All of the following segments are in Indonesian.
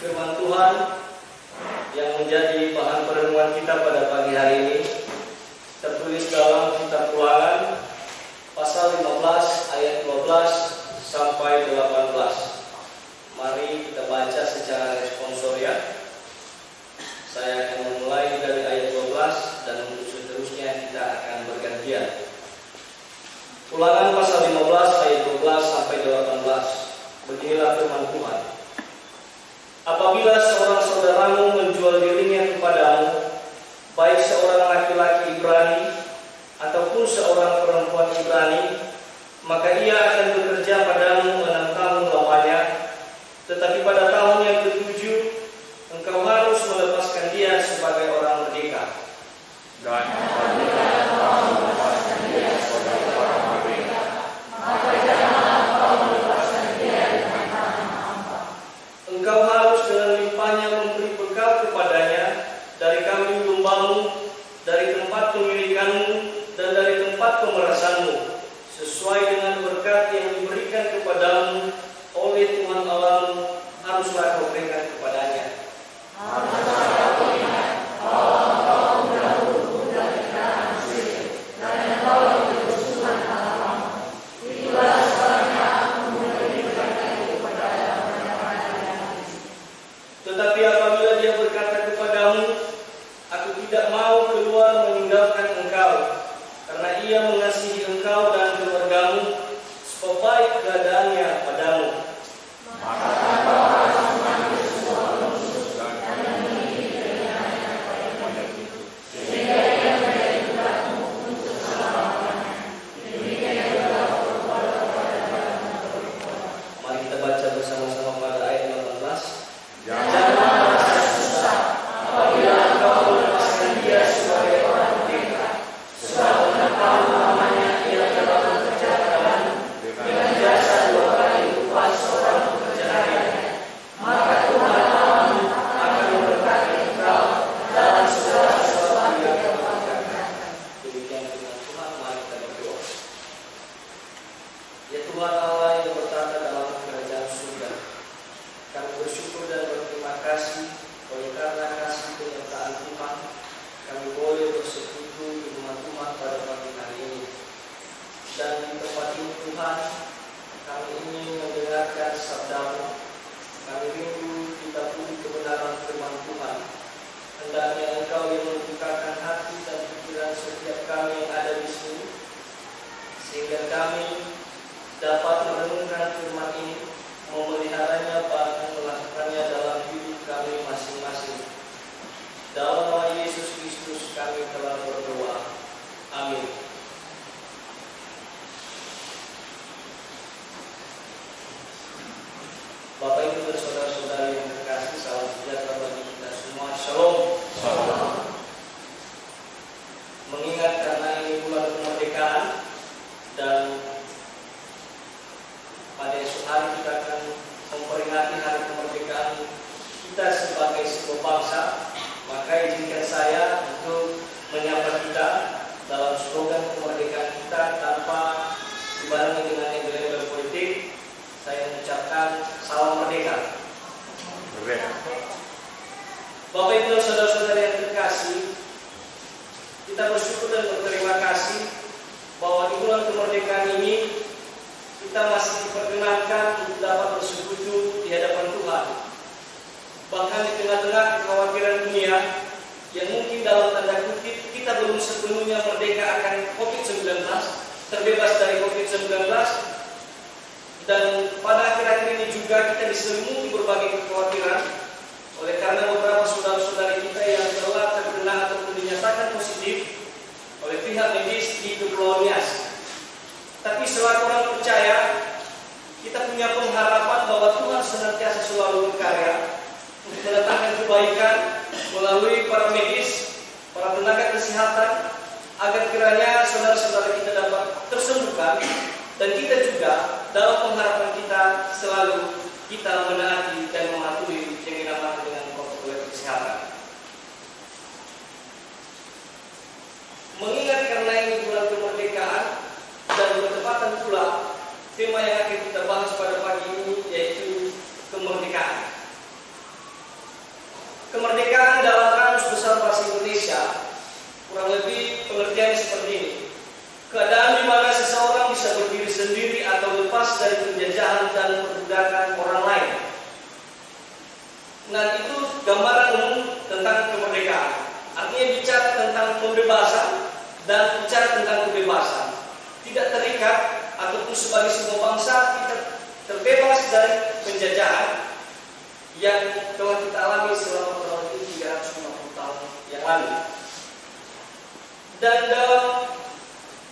firman Tuhan yang menjadi bahan perenungan kita pada pagi hari ini tertulis dalam kitab Ulangan pasal 15 ayat 12 sampai 18. Mari kita baca secara responsoria. Saya akan memulai dari ayat 12 dan untuk seterusnya kita akan bergantian. Ulangan pasal 15 ayat 12 sampai 18. Beginilah firman Tuhan. Apabila seorang saudaramu menjual dirinya kepadamu, baik seorang laki-laki Ibrani ataupun seorang perempuan Ibrani, maka ia akan bekerja padamu 6 tahun lamanya. Tetapi pada tahun yang ke-7 engkau harus melepaskan dia sebagai orang merdeka. Dan apabila engkau melepaskan dia sebagai orang merdeka, maka janganlah engkau melepaskan dia dengan tangan hampa. Engkau harus dengan limpahnya memberi bekal kepadanya dari kambing dombamu, dari tempat pemilikanmu, dan dari tempat pemerasanmu, sesuai dengan berkat yang diberikan kepadamu oleh Tuhan Allahmu, haruslah kau berikan kepadanya. Haruslah kau ingat bahwa engkau mendahulu budak di tanah Mesir, dan engkau diutus Tuhan Allahmu. Itulah sebabnya aku memberi berkat itu kepada orang-orang yang Tetapi apabila dia berkata kepadamu, aku tidak mau keluar meninggalkan engkau, karena ia mengasihi engkau dan keluargamu, sebab baik keadaannya padamu, maka engkau harus mengambil sebuah rumput dan memiliki telinganya kepada itu, sehingga ia menjadi budakmu untuk selama-lamanya. Demikian juga perbuatan kepada budakmu. Mari kita baca bersama-sama pada ayat 18. Janganlah merasa susah apabila engkau melepaskan dia sebagai orang merdeka, sebab 6 tahun lamanya ia telah bekerja padamu dengan jasa 2 kali upah seorang pekerja hariannya. Maka Tuhan Allahmu akan memberkati engkau dalam segala sesuatu yang kau lakukan. Demikian firman Tuhan. Mari kita berdoa. Ya Tuhan Allah yang bertata dalam kerajaan surga, kami bersyukur dan berterima kasih oleh karena kasih penyertaan Tuhan, kami boleh bersekutu di rumah Tuhan pada pagi hari ini. Dan di tempat ini Tuhan, kami ingin mendengarkan sabda-Mu. Kami rindu kita pun kebenaran firman Tuhan. Hendaknya Engkau yang membukakan hati dan pikiran setiap kami yang ada di sini, sehingga kami dapat merenungkan firman ini, memeliharanya, bahkan melakukannya dalam hidup kami masing-masing. Dalam nama Yesus Kristus kami telah berdoa. Amin. Bapak Ibu dan saudara-saudari yang terkasih, salam sejahtera bagi kita semua. Shalom. Mengingat karena ini bulan kemerdekaan dan pada esok hari kita akan memperingati hari kemerdekaan kita sebagai sebuah bangsa, maka izinkan saya untuk menyapa kita dalam slogan kemerdekaan kita tanpa dibarengi dengan embel-embel politik. Saya mengucapkan salam merdeka. Bapak Ibu dan saudara-saudara yang terkasih, kita bersyukur dan berterima kasih bahwa di bulan kemerdekaan ini kita masih diperkenankan untuk dapat bersekutu di hadapan Tuhan. Bahkan di tengah-tengah kekhawatiran dunia yang mungkin dalam tanda kutip kita belum sepenuhnya merdeka akan COVID-19, terbebas dari COVID-19, dan pada akhir-akhir ini juga kita diselimuti berbagai kekhawatiran oleh karena beberapa saudara-saudari kita yang telah terkena ataupun dinyatakan positif oleh pihak medis di Kepulauan Nias. Tapi selaku orang percaya, kita punya pengharapan bahwa Tuhan senantiasa selalu berkarya untuk mendatangkan kebaikan melalui para medis, para tenaga kesehatan, agar kiranya saudara-saudara kita dapat tersembuhkan, dan kita juga dalam pengharapan kita selalu kita menaati dan mematuhi yang dinamakan dengan protokol kesehatan. Mengingat karena ini bulan kemerdekaan dan bertepatan pula tema yang akan kita bahas pada pagi ini, yaitu kemerdekaan. penjajahan dan perbudakan orang lain. Nah, itu gambaran umum tentang kemerdekaan. Artinya bicara tentang pembebasan dan bicara tentang kebebasan. Tidak terikat ataupun sebagai sebuah bangsa kita terbebas dari penjajahan yang telah kita alami selama kurang lebih 350 tahun yang lalu. Dan dalam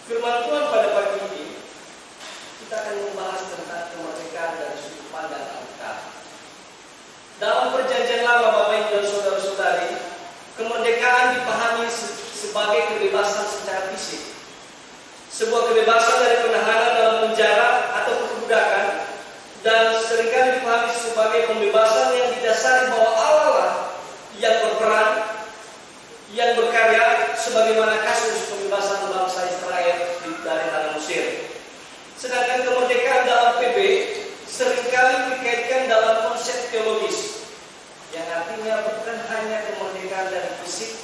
firman Tuhan pada pagi ini kita akan membahas tentang kemerdekaan dari sudut pandang Alkitab. Dalam perjanjian lama, Bapak Ibu dan saudara-saudari, kemerdekaan dipahami sebagai kebebasan secara fisik. Sebuah kebebasan dari penahanan dalam penjara atau perbudakan, dan seringkali dipahami sebagai pembebasan yang didasari bahwa Allah lah yang berperan, yang berkarya, sebagaimana kasus pembebasan bangsa Israel dari tanah Mesir. Sedangkan kemerdekaan dalam PB seringkali dikaitkan dalam konsep teologis, yang artinya bukan hanya kemerdekaan dari fisik,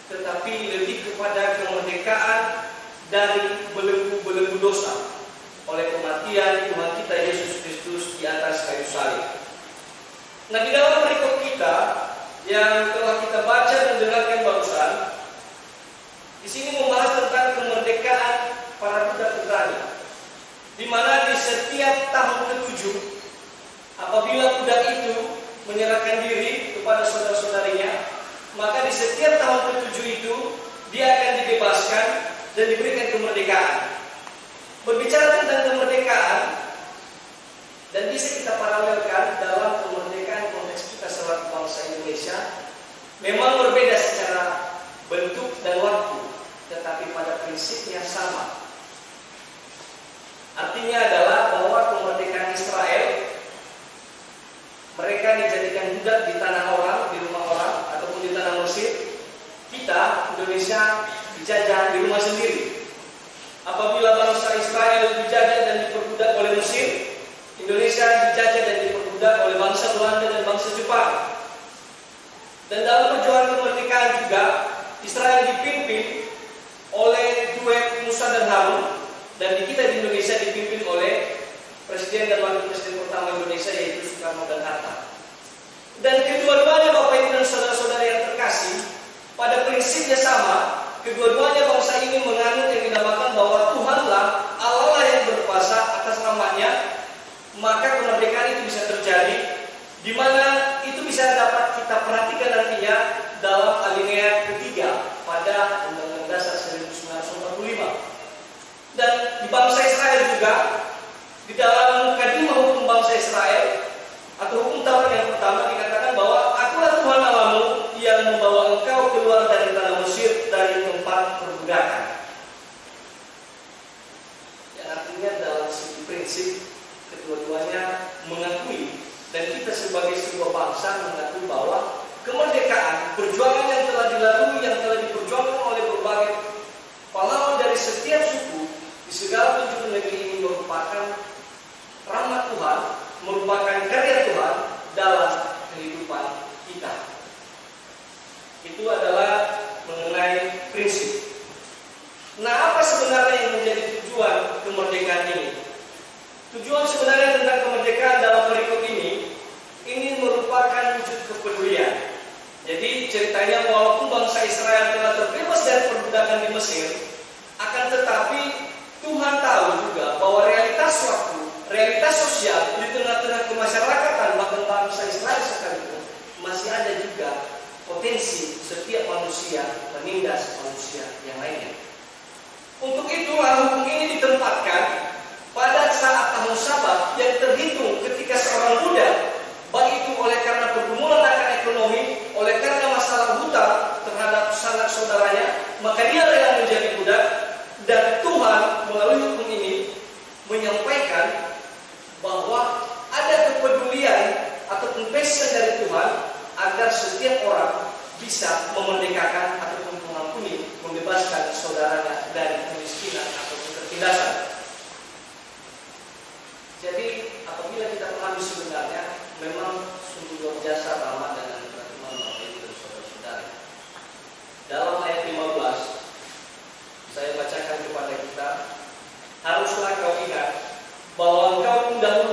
tetapi lebih kepada kemerdekaan dari belenggu-belenggu dosa oleh kematian Tuhan kita Yesus Kristus di atas kayu salib. Nah, di dalam perikop kita yang telah kita baca dan dengarkan barusan, di sini membahas tentang kemerdekaan para budak Ibrani, di mana di setiap tahun ke-7 apabila budak itu menyerahkan diri kepada saudara-saudarinya, maka di setiap tahun ke-7 itu dia akan dibebaskan dan diberikan kemerdekaan. Berbicara tentang kemerdekaan, dan bisa kita paralelkan dalam kemerdekaan konteks kita selaku bangsa Indonesia, memang berbeda secara bentuk dan waktu, tetapi pada prinsipnya sama. Artinya adalah bahwa kemerdekaan Israel, mereka dijadikan budak di tanah orang, di rumah orang, ataupun di tanah Mesir. Kita, Indonesia, dijajah di rumah sendiri. Apabila bangsa Israel dijajah dan diperbudak oleh Mesir, Indonesia dijajah dan diperbudak oleh bangsa Belanda dan bangsa Jepang. Dan dalam perjuangan kemerdekaan juga, Israel dipimpin oleh duet Musa dan Harun, dan kita di Indonesia dipimpin oleh Presiden dan Wakil Presiden pertama Indonesia, yaitu Soekarno dan Hatta. Dan kedua-duanya, Bapak Ibu dan saudara-saudara yang terkasih, pada prinsipnya sama. Kedua-duanya bangsa ini menganut yang dinamakan bahwa Tuhanlah Allah yang berkuasa atas namanya. Maka kemerdekaan itu bisa terjadi, di mana itu bisa dapat kita perhatikan nantinya dalam alinea ketiga pada Undang-Undang Dasar 1945. Dan di bangsa Israel juga, di dalam Mukadimah hukum bangsa Israel atau hukum Taurat yang pertama dikatakan bahwa Akulah Tuhan Allahmu yang membawa engkau keluar dari tanah Mesir, dari tempat perbudakan. Yang artinya dalam segi prinsip kedua-duanya mengakui, dan kita sebagai sebuah bangsa mengakui bahwa kemerdekaan, perjuangan yang telah dilalui, yang telah diperjuangkan oleh berbagai pahlawan dari setiap suku di segala penjuru negeri ini merupakan rahmat Tuhan, merupakan karya Tuhan dalam kehidupan kita. Itu adalah mengenai prinsip. Nah, apa sebenarnya yang menjadi tujuan kemerdekaan ini? Tujuan sebenarnya tentang kemerdekaan dalam perikop ini merupakan wujud kepedulian. Jadi ceritanya, walaupun bangsa Israel telah terbebas dari perbudakan di Mesir, akan tetapi Tuhan tahu juga bahwa realitas waktu, realitas sosial di tengah-tengah kemasyarakatan bahkan bangsa Israel sekalipun masih ada juga potensi setiap manusia menindas manusia yang lainnya. Untuk itulah hukum ini ditempatkan pada saat tahun Sabat yang terhitung ketika seorang budak, baik itu oleh karena pergumulan akan ekonomi, oleh karena masalah hutang terhadap sanak saudaranya, maka dia rela menjadi budak. Dan Tuhan melalui hukum ini menyampaikan bahwa ada kepedulian ataupun passion dari Tuhan agar setiap orang bisa memerdekakan ataupun mengampuni, membebaskan saudaranya dari kemiskinan ataupun ketindasan. Jadi apabila kita pahami sebenarnya, memang sungguh luar biasa rahmat dan anugerah Tuhan Bapak Ibu dan saudara-saudara. Dalam ayat 15 saya bacakan kepada kita, haruslah kau ingat bahwa engkau pun dahulu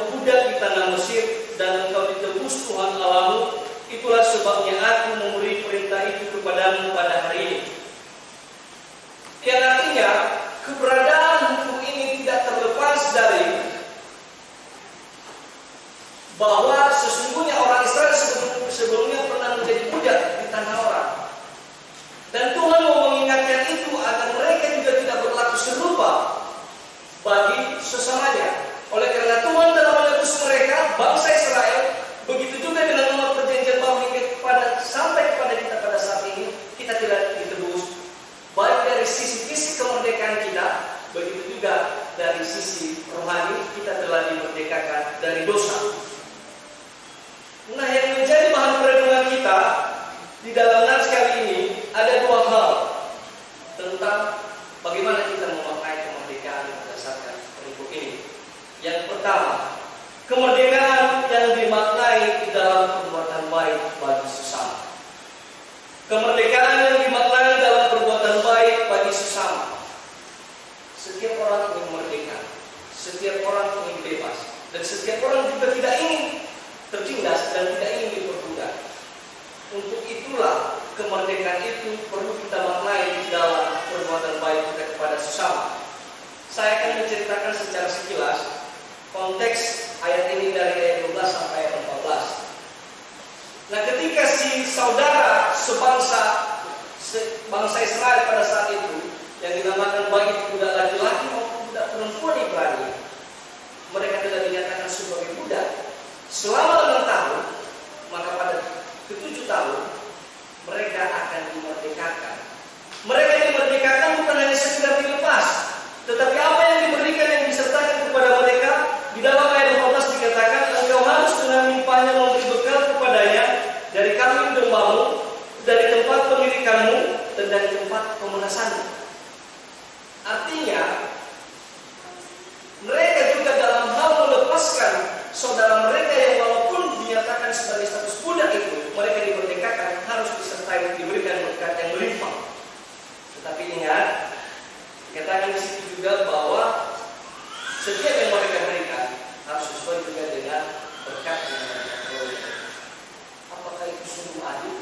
Tuhan Allahmu. Itulah sebabnya aku memberi perintah itu kepadamu pada hari ini. Yang artinya keberadaan hukum ini tidak terlepas dari bahwa sesungguhnya orang Israel sebelumnya pernah menjadi budak di tanah orang. Dan Tuhan mau mengingatkan itu agar mereka juga tidak berlaku serupa bagi sesamanya. Oleh karena Tuhan telah menebus mereka, bangsa Israel, begitu juga dengan nomor perjanjian baru sampai kepada kita pada saat ini, kita tidak ditebus. Baik dari sisi fisik kemerdekaan kita, begitu juga dari sisi rohani kita telah dimerdekakan dari dosa. Nah, yang menjadi bahan perenungan kita di dalam nats kali ini ada dua hal tentang bagaimana kita memaknai kemerdekaan berdasarkan perikop ini. Yang pertama, kemerdekaan yang dimaknai di dalam perbuatan baik bagi sesama. Kemerdekaan yang dimaknai dalam perbuatan baik bagi sesama. Setiap orang ingin merdeka, setiap orang ingin bebas, dan setiap orang juga tidak ingin tertindas dan tidak ingin diperbudak. Untuk itulah kemerdekaan itu perlu kita maknai di dalam perbuatan baik kita kepada sesama. Saya akan menceritakan secara sekilas konteks ayat ini dari ayat 12 sampai ayat 14. Nah, ketika si saudara bangsa Israel pada saat itu yang dinamakan baik budak laki-laki maupun budak perempuan Ibrani, mereka tidak dinyatakan sebagai budak selama 6 tahun, maka pada ke-7 tahun mereka akan dimerdekakan. Mereka dimerdekakan bukan hanya sekedar dilepas, tetapi apa yang diberikan yang disertakan kepada mereka. Di dalam ayat 15 dikatakan, engkau harus dengan limpahnya memberi bekal kepadanya dari kambing dombamu, dari tempat pengirikanmu, dan dari tempat pemenasanmu. Artinya, mereka juga dalam hal melepaskan saudara mereka yang walaupun dinyatakan sebagai status budak itu, mereka dimerdekakan, harus disertai diberikan berkat yang melimpah. Tetapi ingat, dikatakan di situ juga bahwa setiap yang mereka berikan harus sesuai juga dengan berkat yang mereka peroleh. Apakah itu sungguh adil?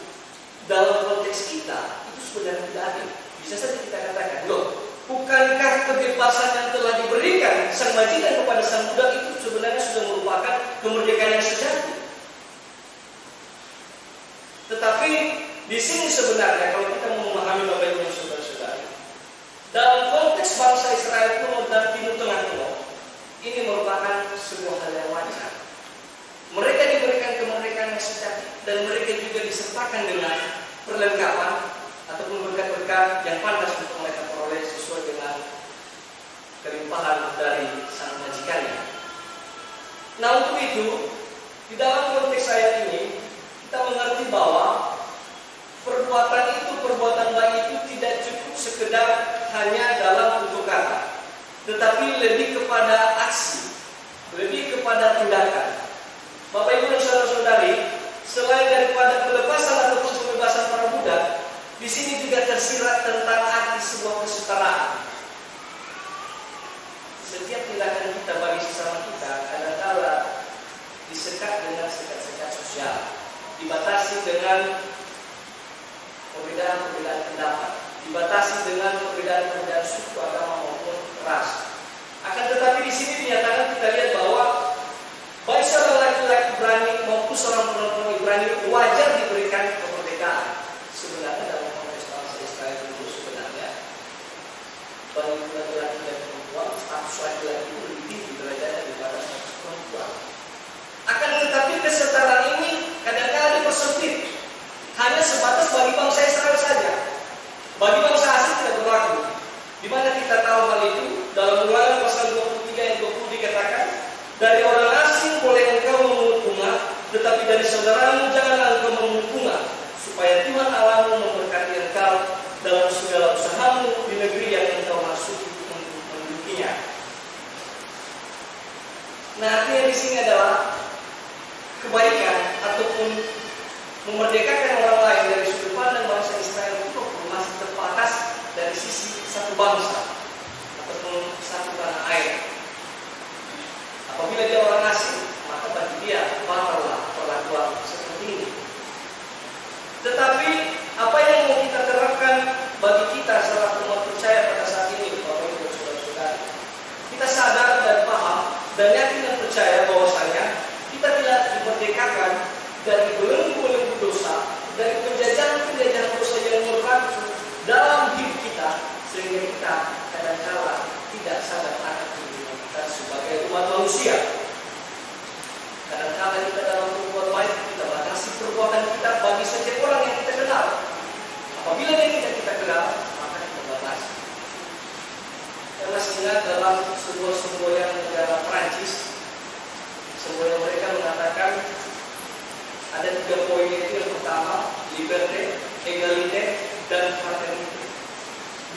Dalam konteks kita, itu sebenarnya tidak adil. Bisa saja kita katakan, loh, bukankah kebebasan yang telah diberikan sang majikan kepada sang budak itu sebenarnya sudah merupakan kemerdekaan yang sejati? Tetapi di sini sebenarnya kalau kita memahami Bapak Ibu dan saudara-saudari, dalam konteks bangsa Israel kuno dan Timur Tengah kuno, ini merupakan sebuah hal yang wajar. Mereka diberikan kemerdekaan yang sejati dan mereka juga disertakan dengan perlengkapan ataupun berkat-berkat yang pantas untuk mereka peroleh sesuai dengan kelimpahan dari sang majikannya. Nah, untuk itu, di dalam konteks ayat ini kita mengerti bahwa perbuatan itu, perbuatan baik itu tidak cukup sekedar hanya dalam bentuk kata, tetapi lebih kepada aksi, lebih kepada tindakan. Bapak Ibu dan saudara-saudari, selain daripada pelepasan ataupun pembebasan para budak, di sini juga tersirat tentang arti sebuah kesetaraan. Setiap tindakan kita bagi sesama kita kadang-kala disekat dengan sekat-sekat sosial, dibatasi dengan perbedaan-perbedaan pendapat, dibatasi dengan perbedaan-perbedaan suku, agama maupun ras. Akan tetapi di sini dinyatakan kita lihat bahwa baik seorang laki-laki Ibrani maupun seorang perempuan Ibrani wajar diberikan kemerdekaan. Sebenarnya dalam konteks bangsa Israel itu sebenarnya baik laki-laki dan perempuan, status laki-laki itu lebih tinggi derajatnya daripada status perempuan. Akan tetapi kesetaraan ini kadang-kadang dipersempit hanya sebatas bagi bangsa Israel saja. Bagi bangsa asing tidak berlaku. Di mana kita tahu hal itu dalam Ulangan pasal 23 ayat 20 dikatakan, dari orang asing boleh engkau memungut bunga, tetapi dari saudaramu janganlah engkau memungut bunga, supaya Tuhan Allahmu memberkati engkau dalam segala usahamu di negeri yang engkau masuk untuk mendudukinya. Nah, artinya di sini adalah kebaikan ataupun memerdekakan orang lain dari sudut pandang bangsa Israel itu masih terbatas dari sisi satu bangsa ataupun satu tanah air. Apabila dia orang asing, maka bagi dia batallah perlakuan kenal, maka kita batasi. Saya masih ingat dalam sebuah semboyan negara Prancis, semboyan mereka mengatakan ada 3 poin itu. Yang pertama, liberté, égalité, dan fraternité.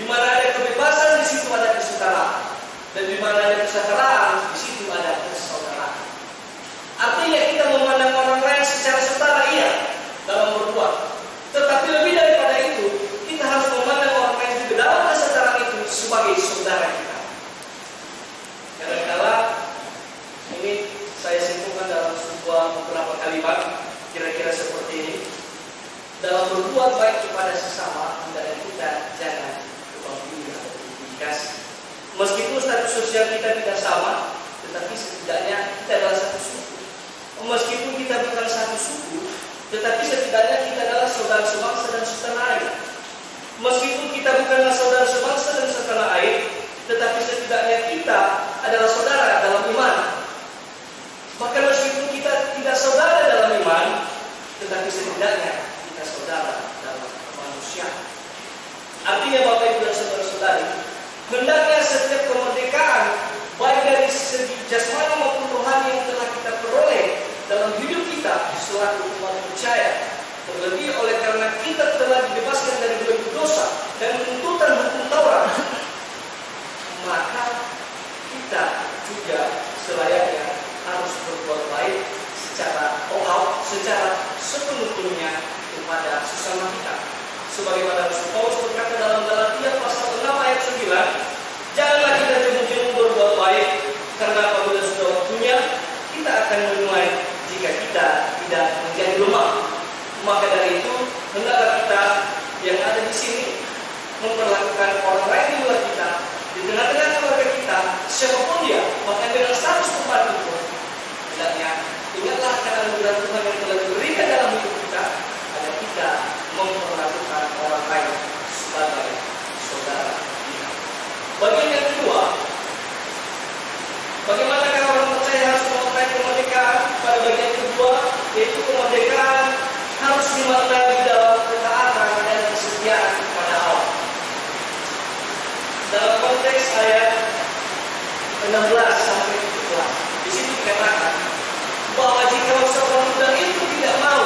Di mana ada kebebasan, di situ ada kesetaraan, dan di mana ada kesetaraan, di situ ada persaudaraan. Artinya kita memandang orang lain secara setara, iya, dalam berbuat. Tetapi lebih daripada itu, kita harus memandang orang lain juga dalam kesetaraan itu sebagai saudara kita. Kadang-kadang ini saya simpulkan dalam sebuah beberapa kalimat kira-kira seperti ini. Dalam berbuat baik kepada sesama, hendaknya kita jangan kebanggaan atau terindikasi. Meskipun status sosial kita tidak sama, tetapi setidaknya kita adalah satu suku. Meskipun kita bukan satu suku, tetapi setidaknya kita adalah saudara sebangsa dan setanah air. Meskipun kita bukanlah saudara sebangsa dan setanah air, tetapi setidaknya kita adalah saudara dalam iman. Bahkan meskipun kita tidak saudara dalam iman, tetapi setidaknya kita saudara dalam manusia. Artinya Bapak Ibu dan saudara-saudari, hendaknya setiap kemerdekaan, baik dari segi jasmani maupun rohani yang telah kita peroleh dalam hidup kita selaku umat percaya, terlebih oleh karena kita telah dibebaskan dari belenggu dosa dan tuntutan hukum Taurat, maka kita juga selayaknya harus berbuat baik secara sepenuhnya kepada sesama kita. Sebagaimana Rasul Paulus berkata dalam Galatia pasal 6 ayat 9, janganlah kita jemu-jemu berbuat baik, karena apabila sudah waktunya, kita akan menuai jika kita tidak menjadi lemah. Maka dari itu, hendaklah kita yang ada di sini memperlakukan orang lain di luar kita, di tengah-tengah keluarga kita, siapapun dia, bahkan dengan status pembantu pun, hendaknya ingatlah akan anugerah Tuhan yang telah diberikan dalam hidup kita, agar kita memperlakukan orang lain sebagai saudara kita. Bagian yang kedua, bagaimanakah orang percaya harus memakai kemerdekaan? Pada bagian kedua, yaitu kemerdekaan harus dimaknai di dalam ketaatan dan kesetiaan kepada Allah. Dalam konteks ayat 16 sampai 17, di situ dikatakan bahwa jika seorang muda itu tidak mau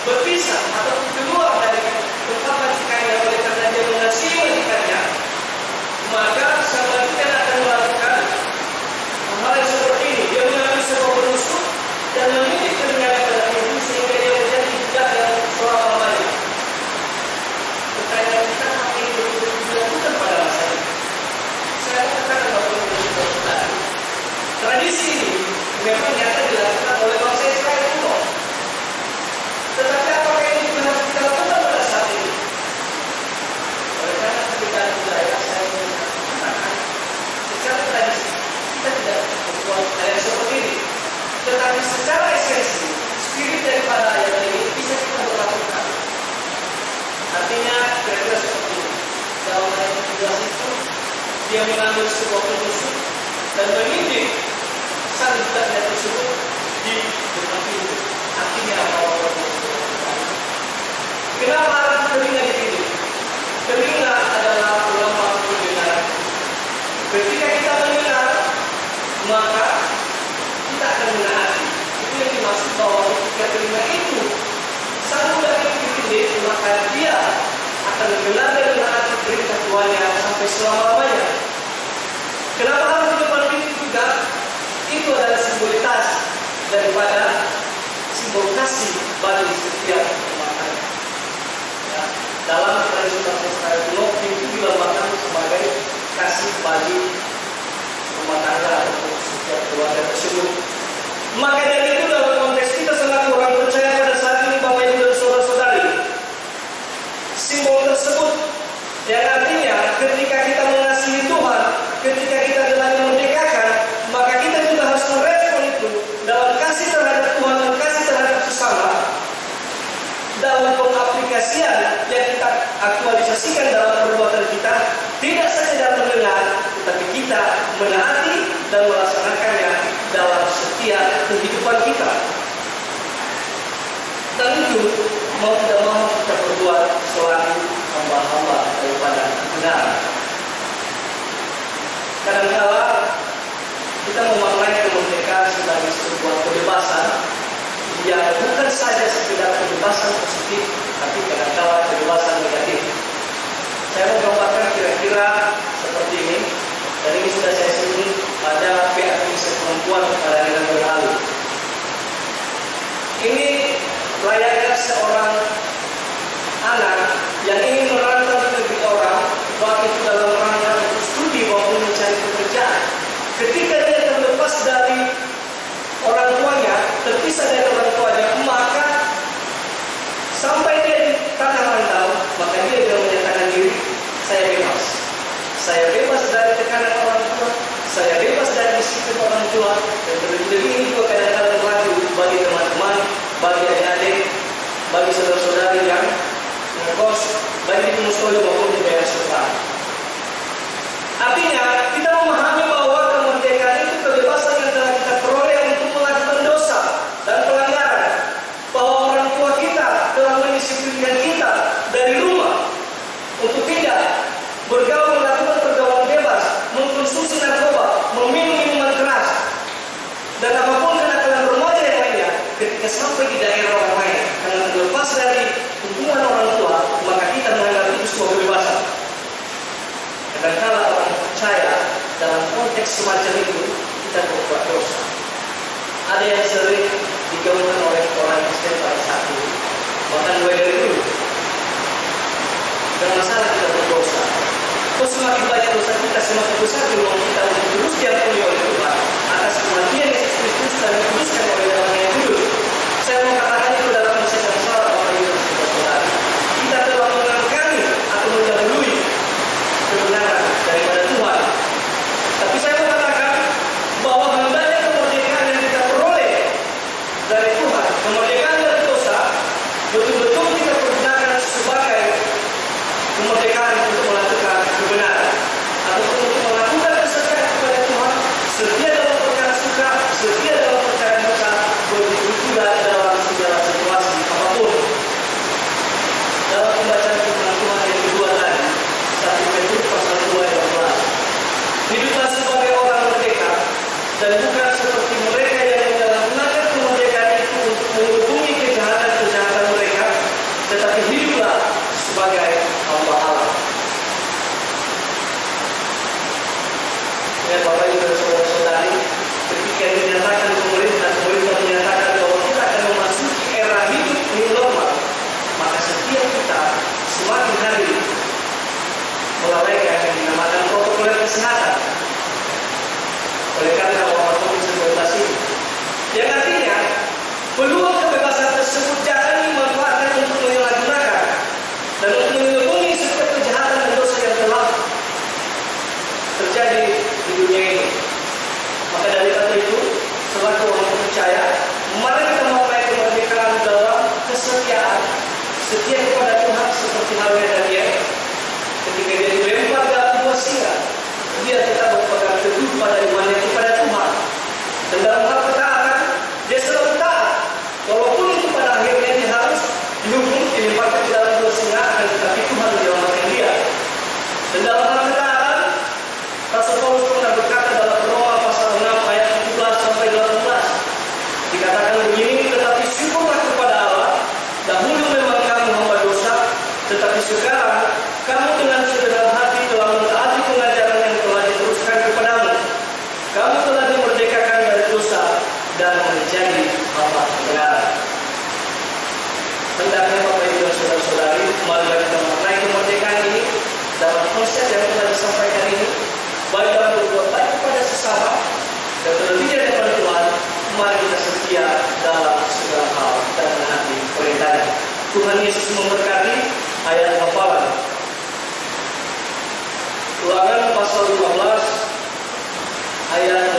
berpisah atau keluar dari tempat majikannya oleh karena dia mengasihi majikannya, maka sang majikan akan melakukan hal yang seperti ini. Dia mengambil sebuah penusuk dan mendidik telinganya pada ibu sehingga dia menjadi budak yang selama-lamanya. Pertanyaan kita, apa ini betul-betul dilakukan pada masa ini? Saya katakan bahwa ini betul-betul tradisi ini memang nyata dilakukan oleh bangsa Israel kuno. Tetapi apakah ini juga harus kita lakukan pada saat ini? Oleh karena perbedaan budaya, saya mengatakan secara tradisi kita tidak berbuat hal yang seperti ini. Tetapi secara esensi, spirit daripada ayat ini bisa kita berlakukan. Artinya kira-kira seperti ini. Dalam ayat 17 itu, dia mengambil sebuah penusuk dan mendidik sang budaknya tersebut di depan pintu. Artinya apa? Kenapa harus telinga dididik? Telinga adalah lambang pendengaran. Ketika kita mendengar, maka kita akan menaati. Itu yang dimaksud bahwa ketika telinga itu sang budak itu dididik, maka dia akan mendengar dan menaati perintah tuannya sampai selama-lamanya. Kenapa harus di depan pintu juga? Itu adalah simbolitas daripada simbol kasih bagi setiap rumah tangga. Ya, dalam tradisi bangsa Israel kuno, pintu dilambangkan sebagai kasih bagi rumah tangga atau setiap keluarga tersebut. Maka dari itu dalam konteks kita selaku orang percaya pada saat ini, Bapak Ibu dan saudara-saudari, simbol tersebut yang artinya ketika kita mengasihi Tuhan, ketika kita telah dimerdekakan, maka kita juga harus merespon itu dalam kasih terhadap Tuhan dan kasih terhadap sesama, dalam pengaplikasian yang kita aktualisasikan dalam perbuatan kita, tidak sekedar mendengar, tetapi kita menaati dan melaksanakannya dalam setiap kehidupan kita. Dan itu mau tidak mau kita berbuat selaku hamba-hamba daripada kebenaran. Kadang-kala kita memaknai kemerdekaan sebagai sebuah kebebasan yang bukan saja sekedar kebebasan positif, tapi kadang-kala kebebasan negatif. Saya mau gambarkan kira-kira seperti ini, dan ini sudah saya singgung pada pihak perempuan pada yang berlalu. Ini layaknya seorang anak yang ingin merantau di negeri orang, baik itu dalam rangka untuk studi maupun mencari pekerjaan. Ketika dia terlepas dari orang tuanya, terpisah dari orang tuanya, maka sampai dia di tanah rantau, maka dia juga menyatakan diri, saya bebas. Saya bebas dari tekanan orang tua, saya bebas dari disiplin orang tua, dan terlebih ini juga kadang-kadang berlaku bagi teman-teman, bagi adik-adik, bagi saudara-saudari yang ngekos, bagi di musola maupun di daerah sekolah. Artinya, kita memahami bahwa kemerdekaan itu kebebasan yang telah kita peroleh untuk melakukan dosa dan pelanggaran. Bahwa orang tua kita telah mendisiplinkan kita dari rumah untuk tidak bergaul, melakukan pergaulan bebas, mengkonsumsi narkoba, meminum minuman keras, dan apapun kenakalan remaja yang lainnya. Ketika sampai di daerah orang lain, karena terlepas dari hubungan orang tua, maka kita menganggap itu sebuah kebebasan. Kadang-kala orang percaya dalam konteks semacam itu kita berbuat dosa. Ada yang sering digaungkan oleh orang Kristen pada saat ini, bahkan mulai dari dulu. Dan masalah kita berdosa. Kok semakin banyak dosa kita, semakin besar peluang kita untuk terus diampuni oleh Tuhan atas kematian Yesus Kristus dan dikuduskan oleh Tuhan yang kudus. Saya mau katakan itu dalam proses yang salah, Bapak Ibu dan Saudara. Kita telah mengangkangi atau mendahului kebenaran daripada Tuhan. Tapi saya mau katakan bahwa hendaknya kemerdekaan yang kita peroleh dari Tuhan, kemerdekaan dari dosa, betul-betul kita pergunakan sebagai kemerdekaan untuk melakukan kebenaran atau untuk melakukan kesetiaan kepada Tuhan, setia dalam perkara suka, setia dalam perkara duka, begitu juga dalam segala situasi apapun. Dalam pembacaan firman Tuhan yang kedua tadi, 1 Petrus pasal 2 ayat 12. Hiduplah sebagai orang merdeka dan bukan seperti mereka yang menyalahgunakan kemerdekaan itu untuk menghubungi kejahatan-kejahatan mereka, tetapi hiduplah sebagai hamba Allah. Ya Bapak Ibu dan saudara-saudari, ketika dinyatakan pemerintah menyatakan bahwa kita akan memasuki era hidup new normal, maka setiap kita semakin hari melalaikan yang dinamakan protokol kesehatan. Oleh karena wabah COVID-19 ini, yang artinya peluang kebebasan tersebut jangan dimanfaatkan untuk menyalahgunakan dan untuk melindungi setiap kejahatan dan dosa yang telah terjadi di dunia ini. Maka dari kata itu, selaku orang percaya, mari kita memulai kemerdekaan dalam kesetiaan, setia kepada Tuhan seperti halnya Daniel. Ketika dia dilempar dalam gua singa, dia tetap berpegang teguh pada imannya kepada Tuhan. Dan dalam hal ketaatan, dia selalu taat, walaupun itu pada akhirnya dia harus dihukum, dilemparkan ke dalam gua singa, tetapi Tuhan menyelamatkan dia. Dan dalam hal ketaatan, Rasul Paulus pernah berkata dalam Roma pasal 6 ayat 17 sampai 18, dikatakan begini, tetapi syukurlah kepada Allah, dahulu memang kamu hamba dosa, tetapi sekarang kamu dengan segenap hati telah mentaati pengajaran yang telah diteruskan kepadamu. Kamu telah dimerdekakan dari dosa dan menjadi hamba kebenaran. Hendaknya Bapak Ibu dan saudara-saudari, marilah kita memaknai kemerdekaan ini dalam konsep yang telah disampaikan ini, baik dalam berbuat baik kepada sesama dan terlebih di hadapan Tuhan. Mari kita setia dalam segala hal dan menaati perintahnya. Tuhan Yesus memberkati. Ayat hafalan Ulangan pasal 15 ayat